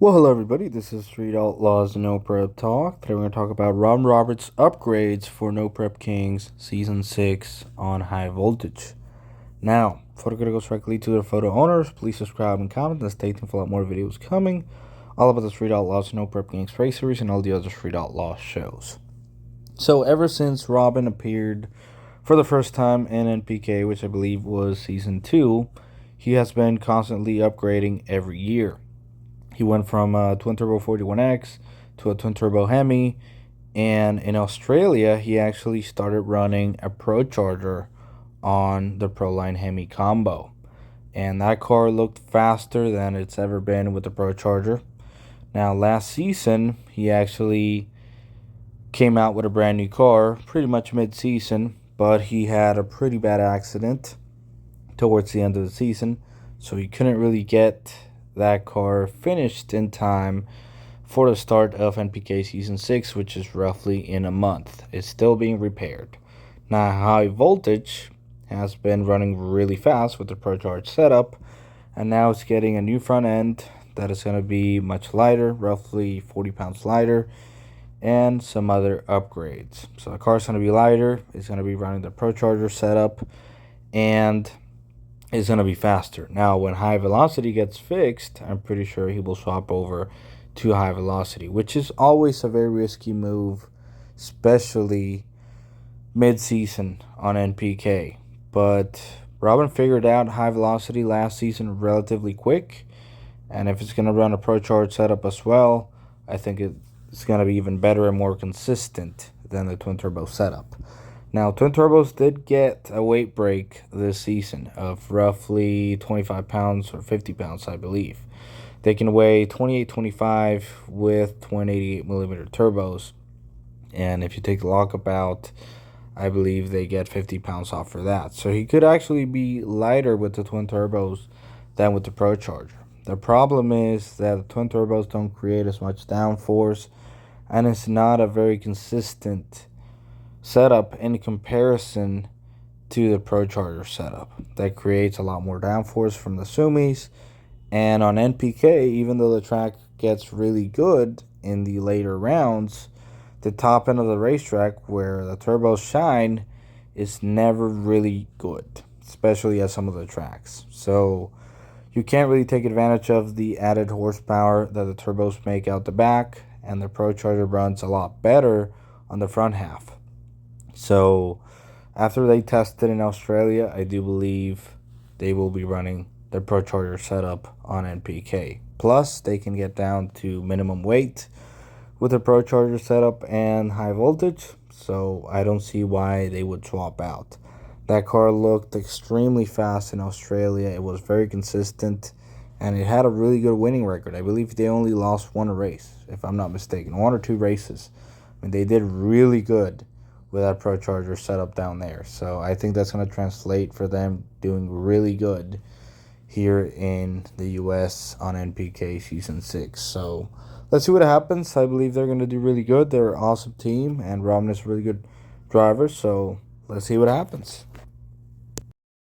Well, hello everybody. This is Street Outlaws No Prep Talk. Today we're going to talk about Ron Roberts' upgrades for No Prep Kings Season 6 on High Voltage. Now, before we go directly to the photo owners, please subscribe and comment and stay tuned for a lot more videos coming. All about the Street Outlaws No Prep Kings race series and all the other Street Outlaws shows. So, ever since Robin appeared for the first time in NPK, which I believe was Season 2, he has been constantly upgrading every year. He went from a twin turbo 41X to a twin turbo Hemi, and in Australia he actually started running a Pro Charger on the Proline Hemi combo, and that car looked faster than it's ever been with the Pro Charger. Now last season he actually came out with a brand new car pretty much mid-season, but he had a pretty bad accident towards the end of the season, so he couldn't really get that car finished in time for the start of NPK Season 6, which is roughly in a month. It's still being repaired. Now, High Voltage has been running really fast with the ProCharge setup, and now it's getting a new front end that is going to be much lighter, roughly 40 pounds lighter, and some other upgrades. So the car's going to be lighter, it's going to be running the ProCharger setup, and is going to be faster. Now, when High Velocity gets fixed, I'm pretty sure he will swap over to High Velocity, which is always a very risky move, especially mid-season on NPK. But Robin figured out High Velocity last season relatively quick, and if it's going to run a Pro Charge setup as well, I think it's going to be even better and more consistent than the twin turbo setup. Now, twin turbos did get a weight break this season of roughly 25 pounds or 50 pounds, I believe. They can weigh 28.25 with 288mm turbos. And if you take the lockup out, I believe they get 50 pounds off for that. So he could actually be lighter with the twin turbos than with the Pro Charger. The problem is that the twin turbos don't create as much downforce, and it's not a very consistent setup in comparison to the Pro Charger setup. That creates a lot more downforce from the Sumis. And on NPK, even though the track gets really good in the later rounds, the top end of the racetrack where the turbos shine is never really good, especially at some of the tracks. So you can't really take advantage of the added horsepower that the turbos make out the back, and the Pro Charger runs a lot better on the front half. So after they tested in Australia, I do believe they will be running their Pro Charger setup on NPK. Plus, they can get down to minimum weight with the Pro Charger setup and High Voltage, so I don't see why they would swap out. That car looked extremely fast in Australia. It was very consistent, and it had a really good winning record. I believe they only lost one race, if I'm not mistaken, one or two races. I mean, they did really good with that Pro Charger setup down there. So I think that's going to translate for them doing really good here in the US on NPK Season 6. So let's see what happens. I believe they're going to do really good. They're an awesome team, and Robin is a really good driver. So let's see what happens.